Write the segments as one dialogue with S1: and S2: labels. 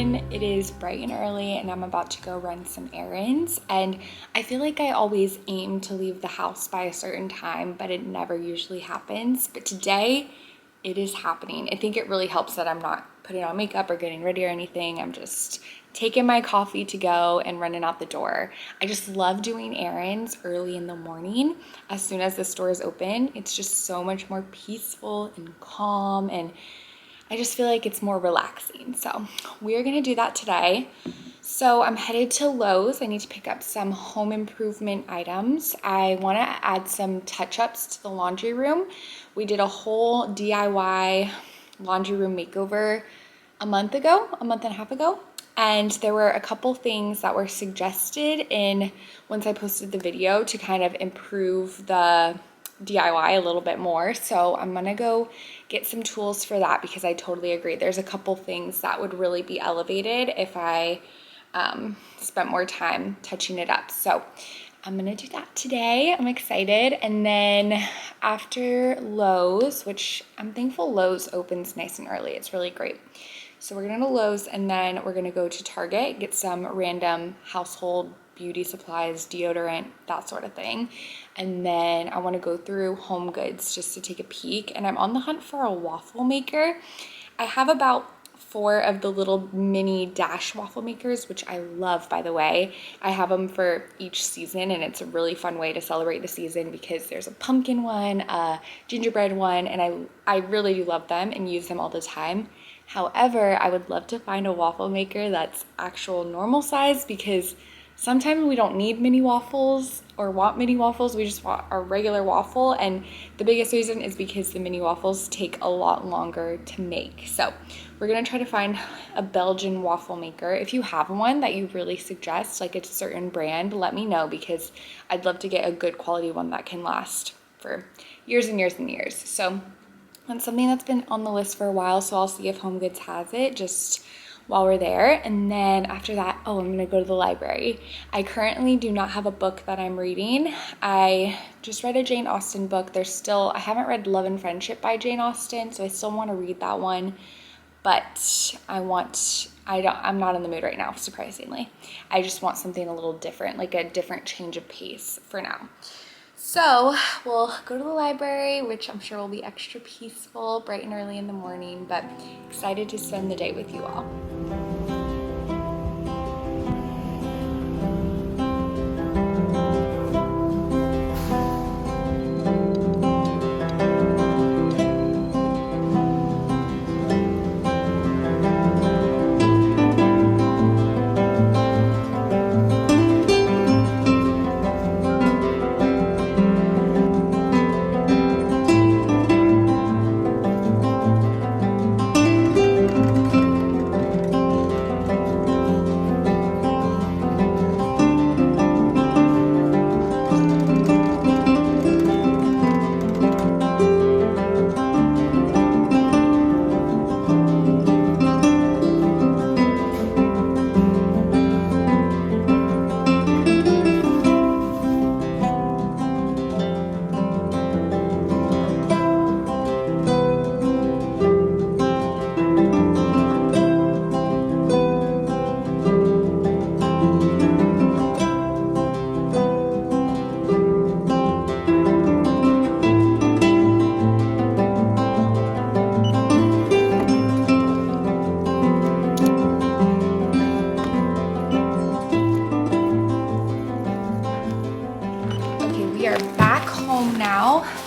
S1: everyone. It is bright and early and I'm about to go run some errands, and I feel like I always aim to leave the house by a certain time, but it never usually happens. But today it is happening. I think it really helps that I'm not putting on makeup or getting ready or anything. I'm just taking my coffee to go and running out the door. I just love doing errands early in the morning. As soon as the store is open, it's just so much more peaceful and calm, and I just feel like it's more relaxing. So we're gonna do that today. So I'm headed to Lowe's. I need to pick up some home improvement items. I wanna add some touch-ups to the laundry room. We did a whole DIY laundry room makeover a month and a half ago. And there were a couple things that were suggested once I posted the video to kind of improve the DIY a little bit more. So I'm gonna go get some tools for that, because I totally agree. There's a couple things that would really be elevated if I spent more time touching it up. So I'm gonna do that today. I'm excited. And then after Lowe's, which I'm thankful Lowe's opens nice and early, it's really great. So we're gonna go to Lowe's, and then we're gonna go to Target, get some random household beauty supplies, deodorant, that sort of thing. And then I wanna go through Home Goods just to take a peek. And I'm on the hunt for a waffle maker. I have about 4 of the little mini dash waffle makers, which I love, by the way. I have them for each season, and it's a really fun way to celebrate the season because there's a pumpkin one, a gingerbread one, and I really do love them and use them all the time. However, I would love to find a waffle maker that's actual normal size, because sometimes we don't need mini waffles or want mini waffles. We just want a regular waffle. And the biggest reason is because the mini waffles take a lot longer to make. So we're gonna try to find a Belgian waffle maker. If you have one that you really suggest, like a certain brand, let me know, because I'd love to get a good quality one that can last for years and years and years. So that's something that's been on the list for a while, so I'll see if Home Goods has it just while we're there. And then after that, I'm gonna go to the library. I currently do not have a book that I'm reading. I just read a Jane Austen book. I haven't read Love and Friendship by Jane Austen, so I still wanna read that one, but I'm not in the mood right now, surprisingly. I just want something a little different, like a different change of pace for now. So we'll go to the library, which I'm sure will be extra peaceful, bright and early in the morning, but excited to spend the day with you all.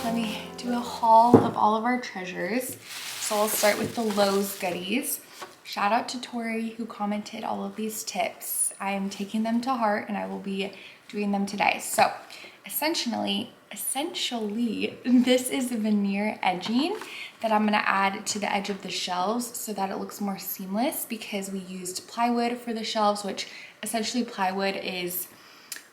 S1: Let me do a haul of all of our treasures. So I'll start with the Lowe's goodies. Shout out to Tori, who commented all of these tips. I am taking them to heart and I will be doing them today. So essentially, this is veneer edging that I'm gonna add to the edge of the shelves so that it looks more seamless, because we used plywood for the shelves, which essentially plywood is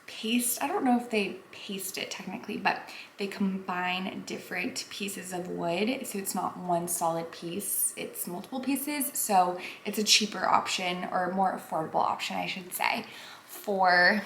S1: paste. I don't know if they paste it technically, but they combine different pieces of wood, so it's not one solid piece, it's multiple pieces. So it's a cheaper option, or a more affordable option, I should say, for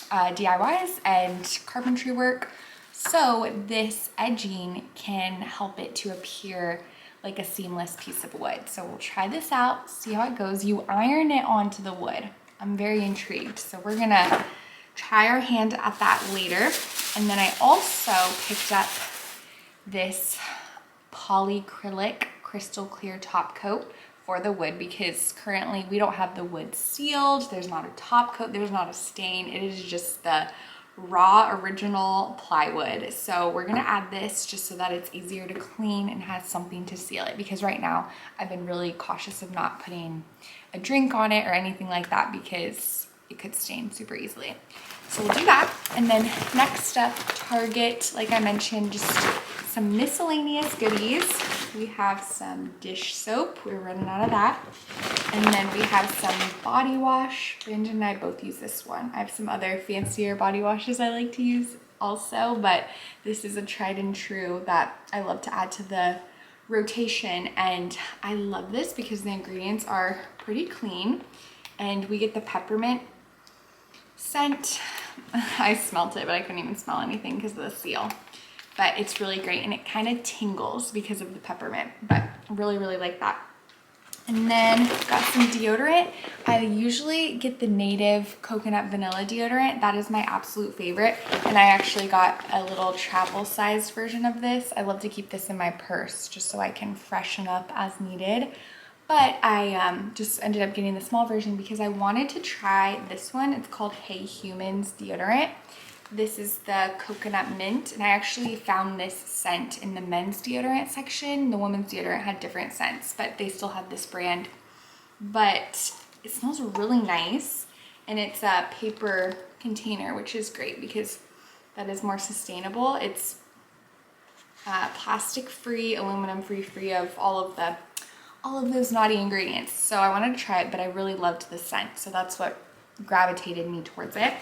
S1: DIYs and carpentry work. So this edging can help it to appear like a seamless piece of wood. So we'll try this out, see how it goes. You iron it onto the wood. I'm very intrigued. So we're gonna try our hand at that later. And then I also picked up this polyacrylic crystal clear top coat for the wood because currently we don't have the wood sealed. There's not a top coat, there's not a stain. It is just the raw original plywood. So we're gonna add this just so that it's easier to clean and has something to seal it, because right now I've been really cautious of not putting a drink on it or anything like that because it could stain super easily. So we'll do that. And then next up, Target, like I mentioned, just some miscellaneous goodies. We have some dish soap. We're running out of that. And then we have some body wash. Brandon and I both use this one. I have some other fancier body washes I like to use also, but this is a tried and true that I love to add to the rotation. And I love this because the ingredients are pretty clean and we get the peppermint scent. I smelt it, but I couldn't even smell anything because of the seal. But it's really great and it kind of tingles because of the peppermint, but really, really like that. And then got some deodorant. I usually get the native coconut vanilla deodorant. That is my absolute favorite. And I actually got a little travel sized version of this. I love to keep this in my purse just so I can freshen up as needed. But I just ended up getting the small version because I wanted to try this one. It's called Hey Humans deodorant. This is the coconut mint, and I actually found this scent in the men's deodorant section. The women's deodorant had different scents, but they still had this brand. But it smells really nice, and it's a paper container, which is great because that is more sustainable. It's plastic free, aluminum free of all of those naughty ingredients. So I wanted to try it, but I really loved the scent, so that's what gravitated me towards it.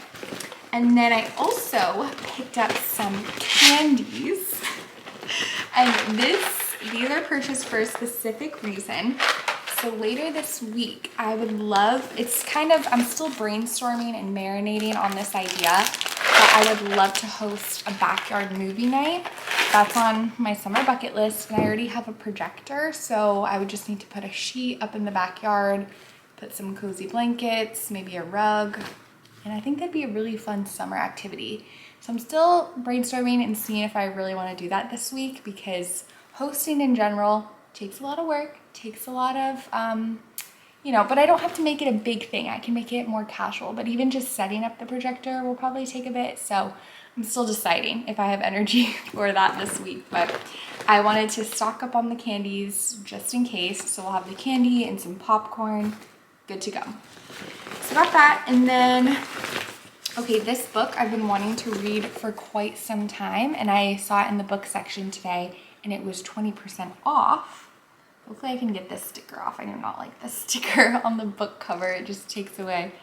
S1: And then I also picked up some candies. And these are purchased for a specific reason. So later this week, I would love, I'm still brainstorming and marinating on this idea, but I would love to host a backyard movie night. That's on my summer bucket list, and I already have a projector, so I would just need to put a sheet up in the backyard, put some cozy blankets, maybe a rug, and I think that'd be a really fun summer activity. So I'm still brainstorming and seeing if I really want to do that this week, because hosting in general takes a lot of work, takes a lot of, but I don't have to make it a big thing. I can make it more casual, but even just setting up the projector will probably take a bit. So I'm still deciding if I have energy for that this week, but I wanted to stock up on the candies just in case. So we'll have the candy and some popcorn, good to go. So got that. And then, okay, this book I've been wanting to read for quite some time, and I saw it in the book section today and it was 20% off. Hopefully I can get this sticker off. I do not like this sticker on the book cover. It just takes away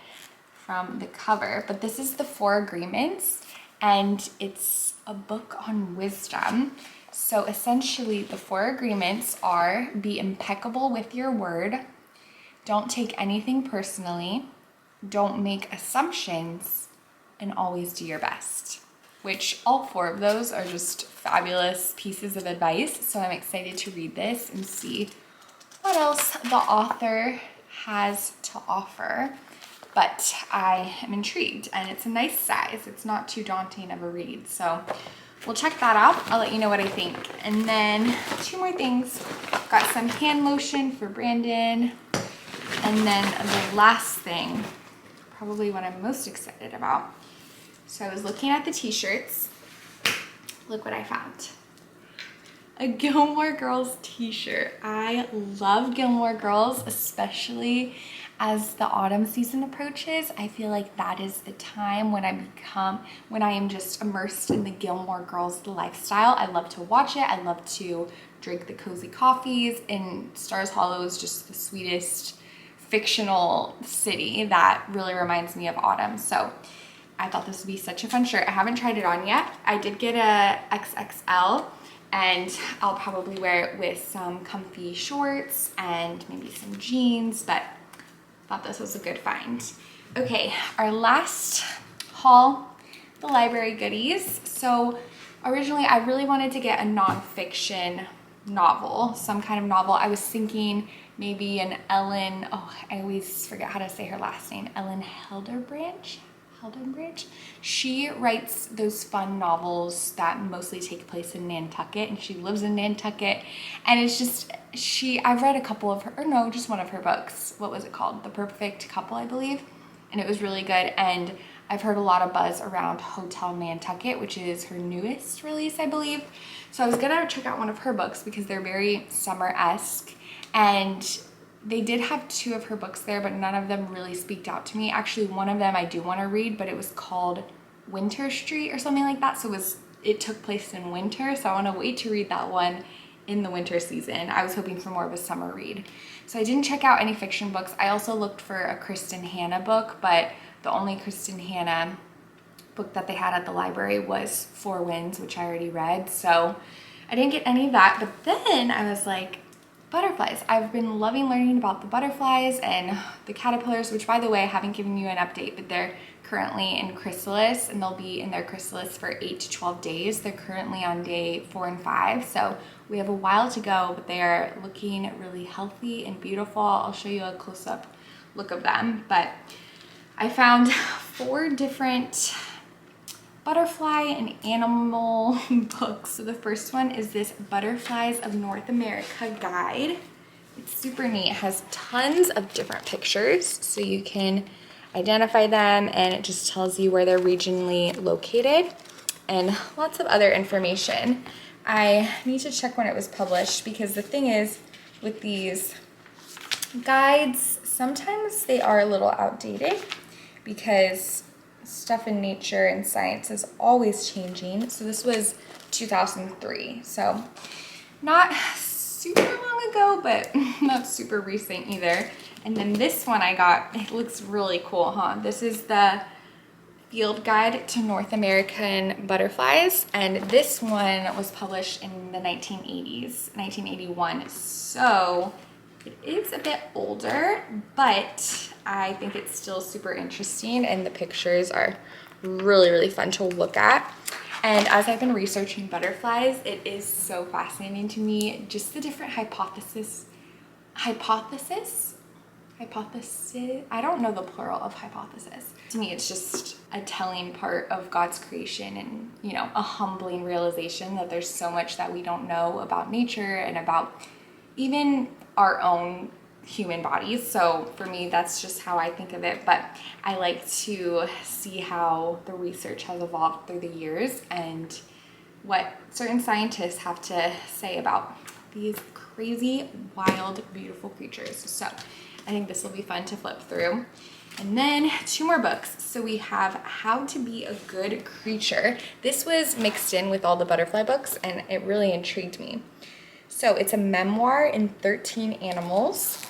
S1: from the cover. But this is The 4 Agreements, and it's a book on wisdom. So essentially the 4 agreements are: be impeccable with your word, don't take anything personally, don't make assumptions, and always do your best. Which all 4 of those are just fabulous pieces of advice. So I'm excited to read this and see what else the author has to offer. But I am intrigued, and it's a nice size. It's not too daunting of a read. So we'll check that out. I'll let you know what I think. And then 2 more things. Got some hand lotion for Brandon. And then the last thing, probably what I'm most excited about. So I was looking at the t-shirts. Look what I found. A Gilmore Girls t-shirt. I love Gilmore Girls, especially as the autumn season approaches. I feel like that is the time when I am just immersed in the Gilmore Girls lifestyle. I love to watch it. I love to drink the cozy coffees, and Stars Hollow is just the sweetest fictional city that really reminds me of autumn. So I thought this would be such a fun shirt. I haven't tried it on yet. I did get a XXL, and I'll probably wear it with some comfy shorts and maybe some jeans, but thought this was a good find. Okay, our last haul, the library goodies. So originally I really wanted to get a nonfiction novel, some kind of novel. I was thinking maybe an Ellen, oh, I always forget how to say her last name, Ellen Heldenbranch. She writes those fun novels that mostly take place in Nantucket, and she lives in Nantucket. And it's just, I've read a couple of her, or no, just one of her books. What was it called? The Perfect Couple, I believe. And it was really good. And I've heard a lot of buzz around Hotel Nantucket, which is her newest release, I believe. So I was gonna check out one of her books because they're very summer-esque. And they did have 2 of her books there, but none of them really speaked out to me. Actually, one of them I do want to read, but it was called Winter Street or something like that. So it took place in winter, so I want to wait to read that one in the winter season. I was hoping for more of a summer read. So I didn't check out any fiction books. I also looked for a Kristen Hanna book, but the only Kristen Hanna book that they had at the library was Four Winds, which I already read. So I didn't get any of that. But then I was like, butterflies. I've been loving learning about the butterflies and the caterpillars, which, by the way, I haven't given you an update, but they're currently in chrysalis, and they'll be in their chrysalis for 8 to 12 days. They're currently on day 4 and 5, so we have a while to go, but they are looking really healthy and beautiful. I'll show you a close-up look of them, but I found 4 different butterfly and animal books. So the first one is this Butterflies of North America guide. It's super neat. It has tons of different pictures so you can identify them, and it just tells you where they're regionally located and lots of other information. I need to check when it was published because the thing is with these guides, sometimes they are a little outdated because stuff in nature and science is always changing. So this was 2003, so not super long ago, but not super recent either. And then this one I got, it looks really cool, huh? This is the Field Guide to North American Butterflies, and this one was published in the 1980s, 1981. So it is a bit older, but I think it's still super interesting, and the pictures are really, really fun to look at. And as I've been researching butterflies, it is so fascinating to me, just the different hypothesis, I don't know the plural of hypothesis. To me, it's just a telling part of God's creation and, you know, a humbling realization that there's so much that we don't know about nature and about even our own human bodies. So for me, that's just how I think of it. But I like to see how the research has evolved through the years and what certain scientists have to say about these crazy, wild, beautiful creatures. So I think this will be fun to flip through. And then 2 more books. So we have How to Be a Good Creature. This was mixed in with all the butterfly books, and it really intrigued me. So it's a memoir in 13 animals.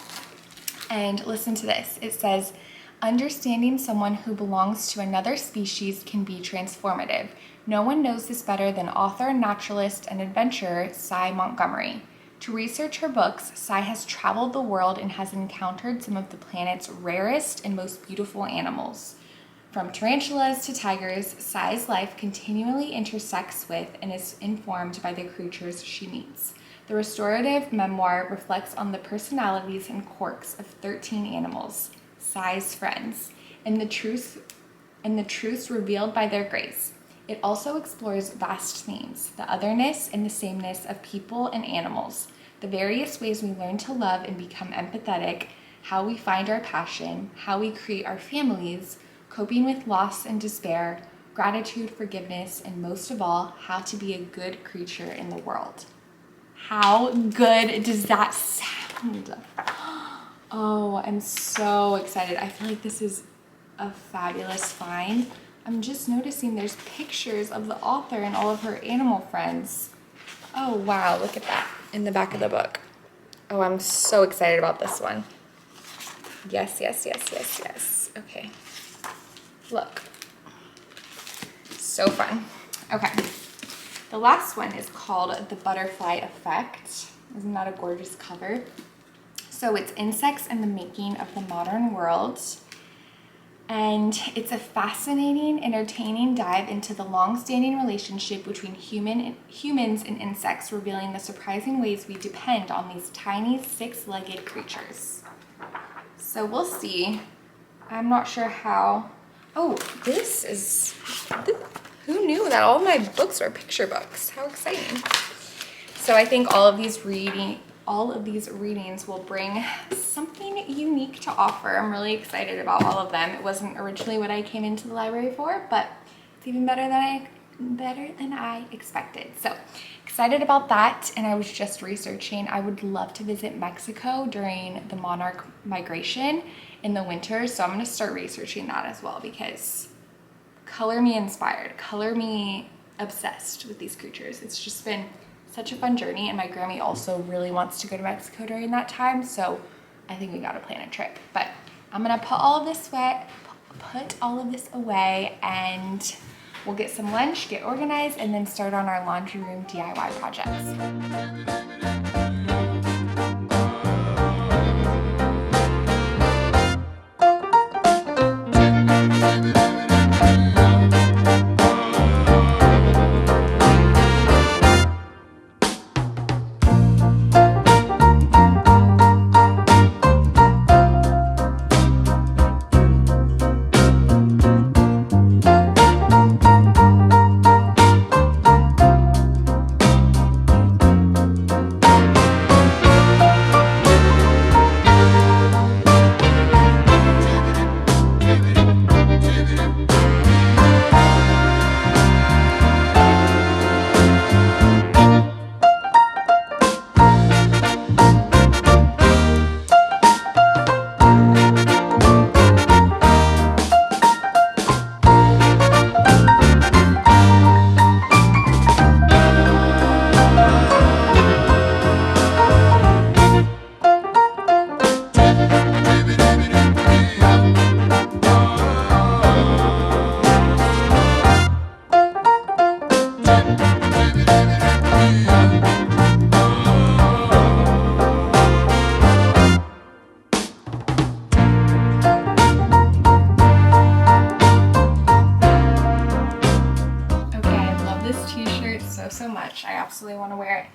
S1: And listen to this. It says, understanding someone who belongs to another species can be transformative. No one knows this better than author, naturalist, and adventurer Cy Montgomery. To research her books, Cy has traveled the world and has encountered some of the planet's rarest and most beautiful animals. From tarantulas to tigers, Cy's life continually intersects with and is informed by the creatures she meets. The restorative memoir reflects on the personalities and quirks of 13 animals, Cy's friends, and the truths revealed by their grace. It also explores vast themes, the otherness and the sameness of people and animals, the various ways we learn to love and become empathetic, how we find our passion, how we create our families, coping with loss and despair, gratitude, forgiveness, and most of all, how to be a good creature in the world. How good does that sound? Oh, I'm so excited. I feel like this is a fabulous find. I'm just noticing there's pictures of the author and all of her animal friends. Oh, wow, look at that in the back of the book. Oh, I'm so excited about this one. Yes. Okay, look. So fun. Okay, the last one is called The Butterfly Effect. Isn't that a gorgeous cover? So it's Insects and the Making of the Modern World. And it's a fascinating, entertaining dive into the long-standing relationship between humans and insects, revealing the surprising ways we depend on these tiny six-legged creatures. So we'll see. I'm not sure how. Oh, who knew that all my books are picture books? How exciting. So I think all of these readings will bring something unique to offer. I'm really excited about all of them. It wasn't originally what I came into the library for, but it's even better than I expected. So excited about that. And I was just researching, I would love to visit Mexico during the monarch migration in the winter. So I'm gonna start researching that as well, because color me inspired, color me obsessed with these creatures. It's just been such a fun journey, and my Grammy also really wants to go to Mexico during that time, so I think we gotta plan a trip. But I'm gonna put all of this away, and we'll get some lunch, get organized, and then start on our laundry room DIY projects. So much. I absolutely want to wear it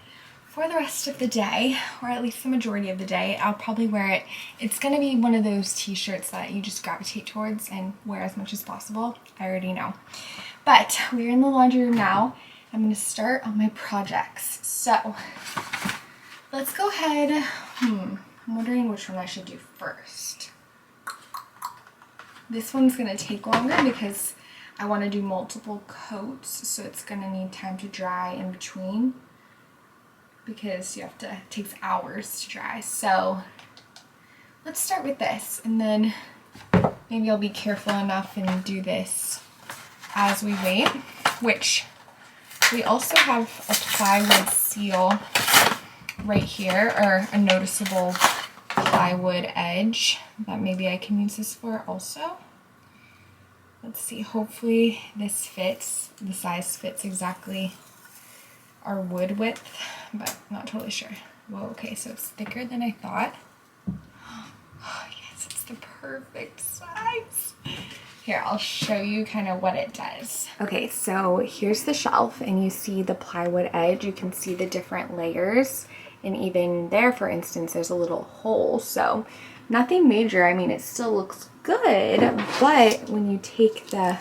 S1: for the rest of the day, or at least the majority of the day. I'll probably wear it. It's going to be one of those t-shirts that you just gravitate towards and wear as much as possible. I already know. But we're in the laundry room now. I'm going to start on my projects. So let's go ahead. I'm wondering which one I should do first. This one's going to take longer because I want to do multiple coats, so it's going to need time to dry in between, because it takes hours to dry. So let's start with this, and then maybe I'll be careful enough and do this as we wait, which we also have a plywood seal right here, or a noticeable plywood edge that maybe I can use this for also. Let's see, hopefully this fits, the size fits exactly our wood width, but not totally sure. Whoa, okay, so it's thicker than I thought. Oh, yes, it's the perfect size. Here, I'll show you kind of what it does. Okay, so here's the shelf, and you see the plywood edge. You can see the different layers, and even there, for instance, there's a little hole, so nothing major. I mean, it still looks good, but when you take the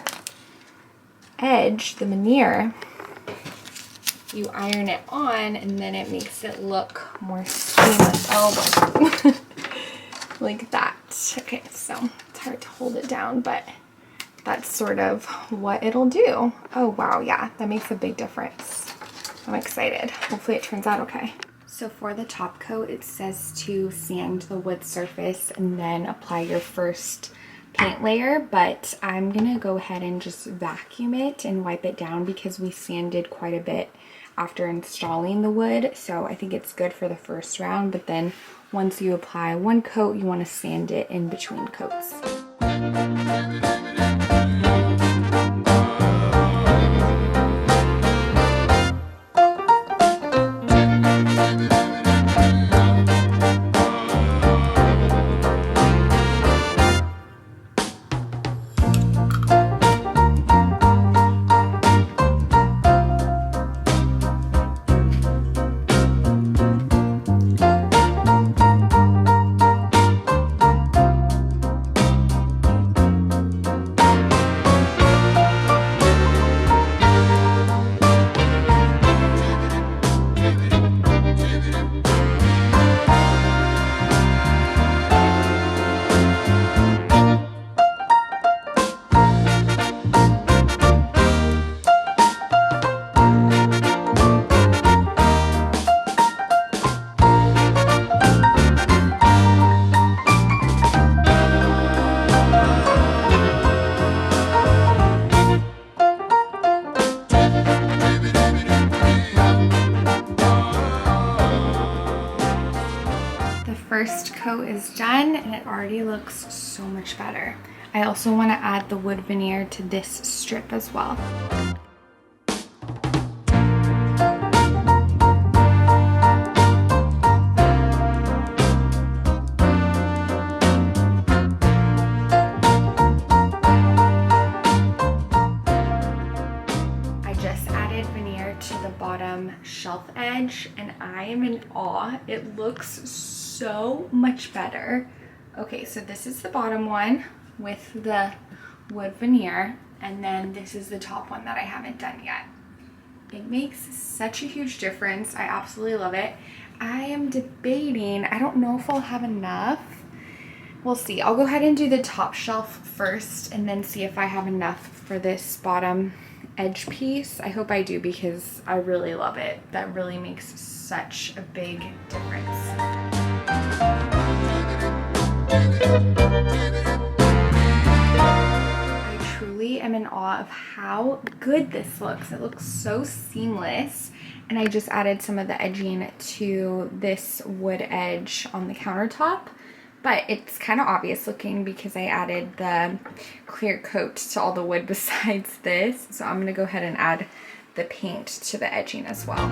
S1: edge, the veneer, you iron it on, and then it makes it look more seamless. Oh, like that. Okay, so it's hard to hold it down, but that's sort of what it'll do. Oh, wow, yeah, that makes a big difference. I'm excited. Hopefully it turns out okay. So for the top coat, it says to sand the wood surface and then apply your first paint layer, but I'm gonna go ahead and just vacuum it and wipe it down because we sanded quite a bit after installing the wood. So I think it's good for the first round, but then once you apply one coat, you want to sand it in between coats. is done and it already looks so much better. I also want to add the wood veneer to this strip as well. Shelf edge and I am in awe. It looks so much better. Okay, so this is the bottom one with the wood veneer, and then this is the top one that I haven't done yet. It makes such a huge difference. I absolutely love it. I am debating, I don't know if I'll have enough. We'll see. I'll go ahead and do the top shelf first and then see if I have enough for this bottom edge piece. I hope I do because I really love it. That really makes such a big difference. I truly am in awe of how good this looks. It looks so seamless. And I just added some of the edging to this wood edge on the countertop. But it's kind of obvious looking because I added the clear coat to all the wood besides this. So I'm going to go ahead and add the paint to the edging as well.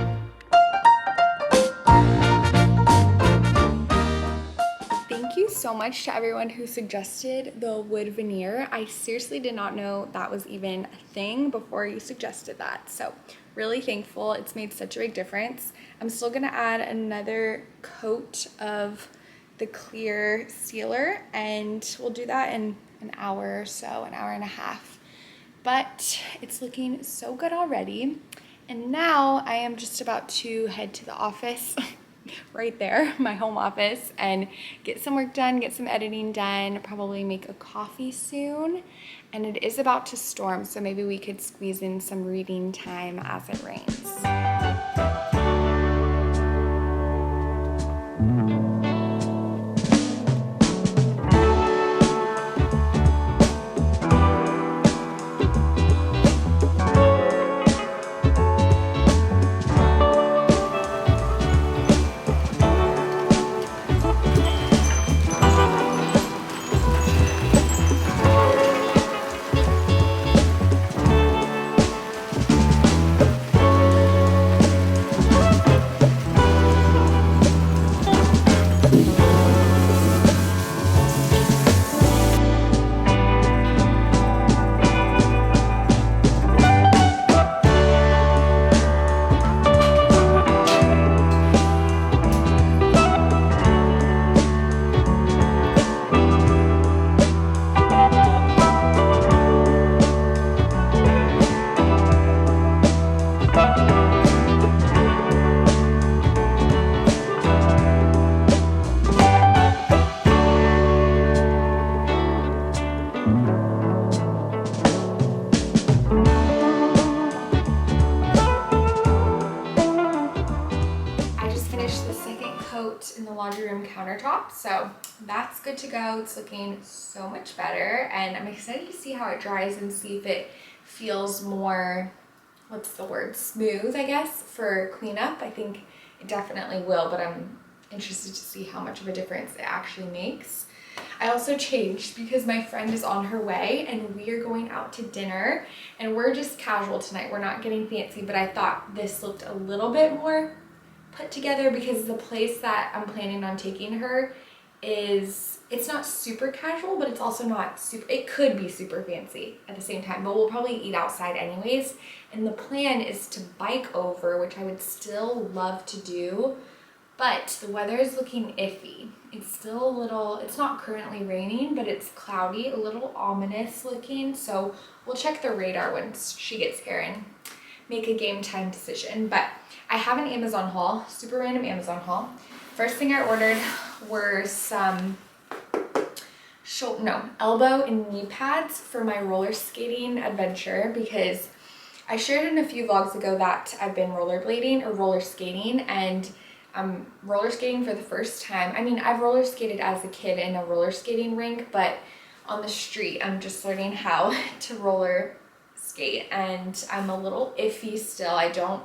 S1: Thank you so much to everyone who suggested the wood veneer. I seriously did not know that was even a thing before you suggested that. So really thankful. It's made such a big difference. I'm still going to add another coat of the clear sealer, and we'll do that in an hour or so, an hour and a half. But it's looking so good already. And now I am just about to head to the office right there, my home office, and get some work done, get some editing done, probably make a coffee soon. And it is about to storm, so maybe we could squeeze in some reading time as it rains. In the laundry room countertop, so that's good to go. It's looking so much better, and I'm excited to see how it dries and see if it feels more, what's the word, smooth, I guess, for cleanup. I think it definitely will, but I'm interested to see how much of a difference it actually makes. I also changed because my friend is on her way and we are going out to dinner, and we're just casual tonight. We're not getting fancy, but I thought this looked a little bit more put together because the place that I'm planning on taking her is, it's not super casual, but it's also not super, it could be super fancy at the same time, but we'll probably eat outside anyways. And the plan is to bike over, which I would still love to do, but the weather is looking iffy. It's still a little, it's not currently raining, but it's cloudy, a little ominous looking. So we'll check the radar once she gets here and make a game time decision. But I have an Amazon haul, super random Amazon haul. First thing I ordered were some elbow and knee pads for my roller skating adventure, because I shared in a few vlogs ago that I've been rollerblading or roller skating, and I'm roller skating for the first time. I mean, I've roller skated as a kid in a roller skating rink, but on the street, I'm just learning how to roller skate, and I'm a little iffy still. I don't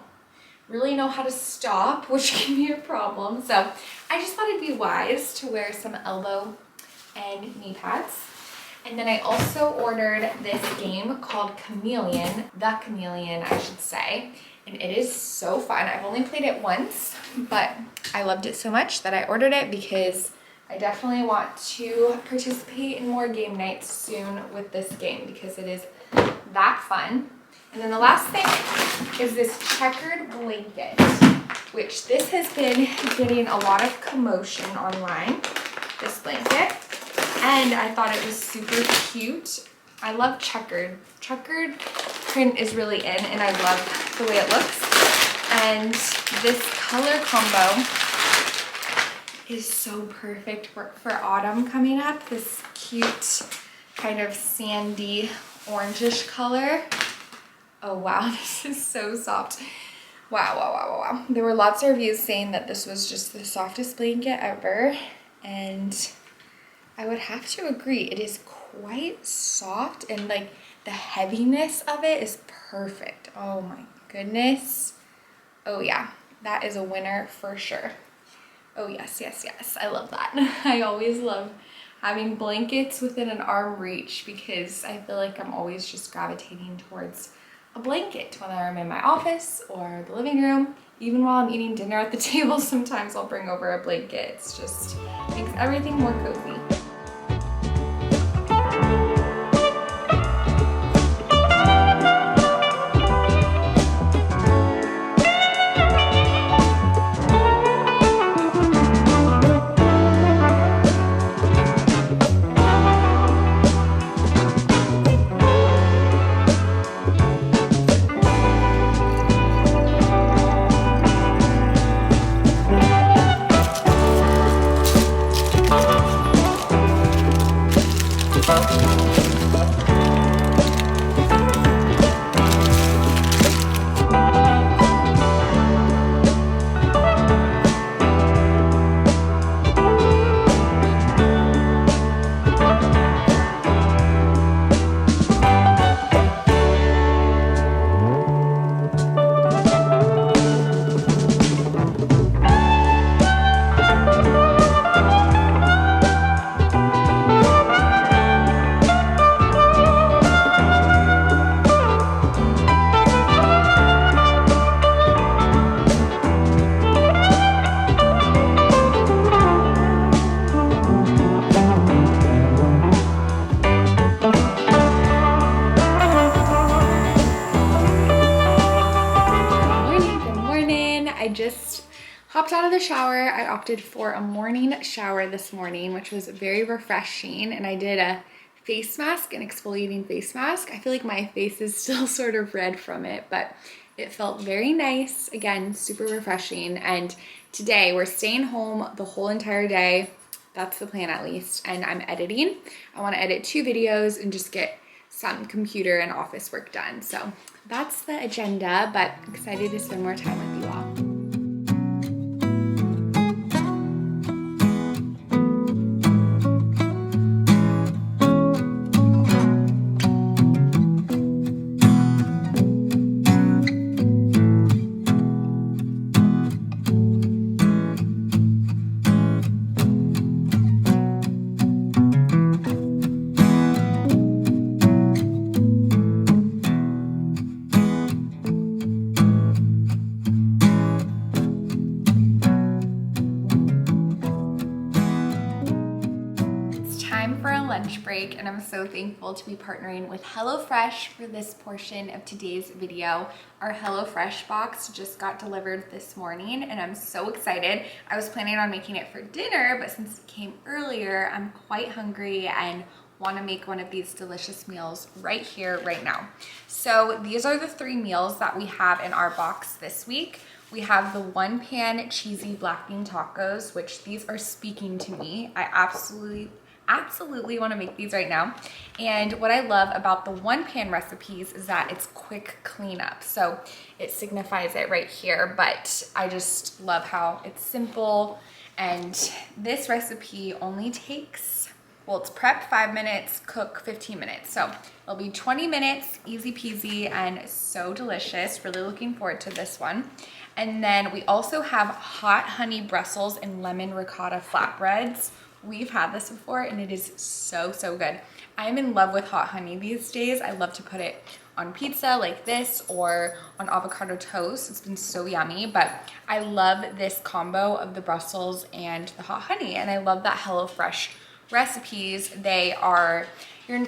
S1: really know how to stop, which can be a problem. So I just thought it'd be wise to wear some elbow and knee pads. And then I also ordered this game called Chameleon, The Chameleon, I should say. And it is so fun. I've only played it once, but I loved it so much that I ordered it because I definitely want to participate in more game nights soon with this game because it is that fun. And then the last thing is this checkered blanket, which this has been getting a lot of commotion online, this blanket. And I thought it was super cute. I love checkered. Checkered print is really in, and I love the way it looks. And this color combo is so perfect for autumn coming up. This cute kind of sandy orangish color. Oh wow, this is so soft. Wow, wow, wow, wow, wow. There were lots of reviews saying that this was just the softest blanket ever, and I would have to agree. It is quite soft, and like the heaviness of it is perfect. Oh my goodness. Oh yeah, that is a winner for sure. Oh yes, yes, yes, I love that. I always love having blankets within an arm reach because I feel like I'm always just gravitating towards a blanket, whether I'm in my office or the living room. Even while I'm eating dinner at the table, sometimes I'll bring over a blanket. It's just makes everything more cozy. I just hopped out of the shower. I opted for a morning shower this morning, which was very refreshing. And I did a face mask, an exfoliating face mask. I feel like my face is still sort of red from it, but it felt very nice. Again, super refreshing. And today we're staying home the whole entire day. That's the plan at least. And I'm editing. I want to edit 2 videos and just get some computer and office work done. So that's the agenda, but excited to spend more time with you all. Lunch break, and I'm so thankful to be partnering with HelloFresh for this portion of today's video. Our HelloFresh box just got delivered this morning and I'm so excited. I was planning on making it for dinner, but since it came earlier, I'm quite hungry and want to make one of these delicious meals right here, right now. So these are the 3 meals that we have in our box this week. We have the 1-pan cheesy black bean tacos, which these are speaking to me. I absolutely want to make these right now. And what I love about the 1-pan recipes is that it's quick cleanup. So it signifies it right here, but I just love how it's simple. And this recipe only takes, well, it's prep 5 minutes, cook 15 minutes. So it'll be 20 minutes, easy peasy, and so delicious. Really looking forward to this one. And then we also have hot honey Brussels and lemon ricotta flatbreads. We've had this before and it is so, so good. I'm in love with hot honey these days. I love to put it on pizza like this or on avocado toast. It's been so yummy, but I love this combo of the Brussels and the hot honey. And I love that HelloFresh recipes. They are,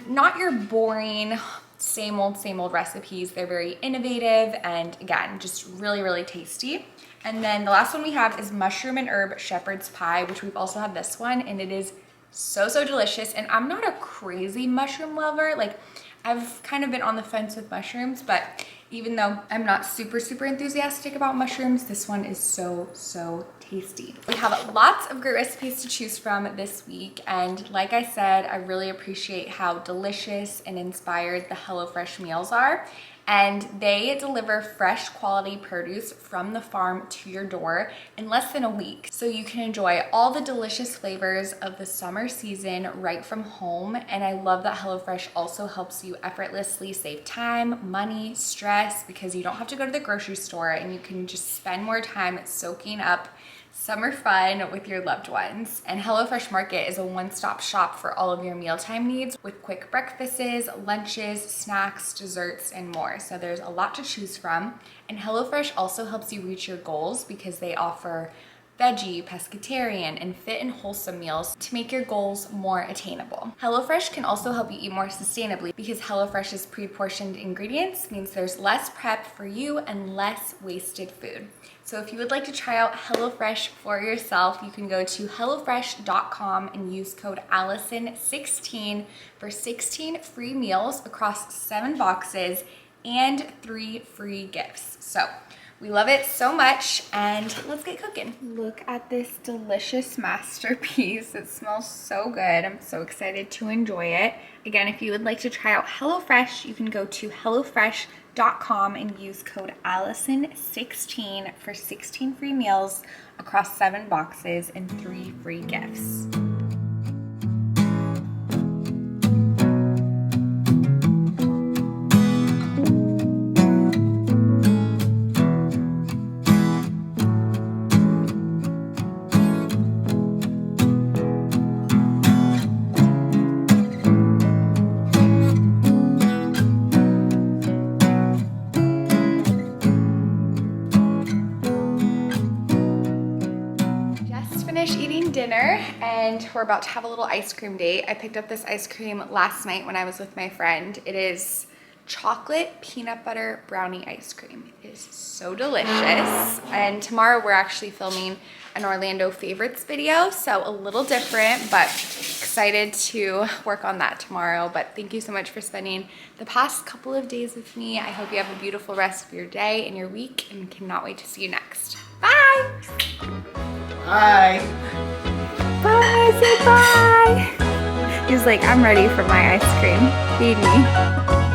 S1: not your boring, same old recipes. They're very innovative and again, just really, really tasty. And then the last one we have is mushroom and herb shepherd's pie, which we've also had this one and it is so, so delicious. And I'm not a crazy mushroom lover. Like I've kind of been on the fence with mushrooms, but even though I'm not super, super enthusiastic about mushrooms, this one is so, so tasty. We have lots of great recipes to choose from this week. And like I said, I really appreciate how delicious and inspired the HelloFresh meals are. And they deliver fresh quality produce from the farm to your door in less than a week. So you can enjoy all the delicious flavors of the summer season right from home. And I love that HelloFresh also helps you effortlessly save time, money, stress, because you don't have to go to the grocery store and you can just spend more time soaking up summer fun with your loved ones. And HelloFresh Market is a one-stop shop for all of your mealtime needs with quick breakfasts, lunches, snacks, desserts, and more. So there's a lot to choose from. And HelloFresh also helps you reach your goals because they offer veggie, pescatarian, and fit and wholesome meals to make your goals more attainable. HelloFresh can also help you eat more sustainably because HelloFresh's pre-portioned ingredients means there's less prep for you and less wasted food. So if you would like to try out HelloFresh for yourself, you can go to HelloFresh.com and use code ALLISON16 for 16 free meals across 7 boxes and 3 free gifts. So we love it so much and let's get cooking. Look at this delicious masterpiece. It smells so good. I'm so excited to enjoy it. Again, if you would like to try out HelloFresh, you can go to HelloFresh.com and use code ALLISON16 for 16 free meals across 7 boxes and 3 free gifts. Eating dinner and we're about to have a little ice cream date. I picked up this ice cream last night when I was with my friend. It is chocolate peanut butter brownie ice cream. It is so delicious. And tomorrow we're actually filming an Orlando favorites video, so a little different, but excited to work on that tomorrow. But thank you so much for spending the past couple of days with me. I hope you have a beautiful rest of your day and your week and cannot wait to see you next. Bye!
S2: Hi.
S1: Bye, say bye. He was like, I'm ready for my ice cream. Feed me.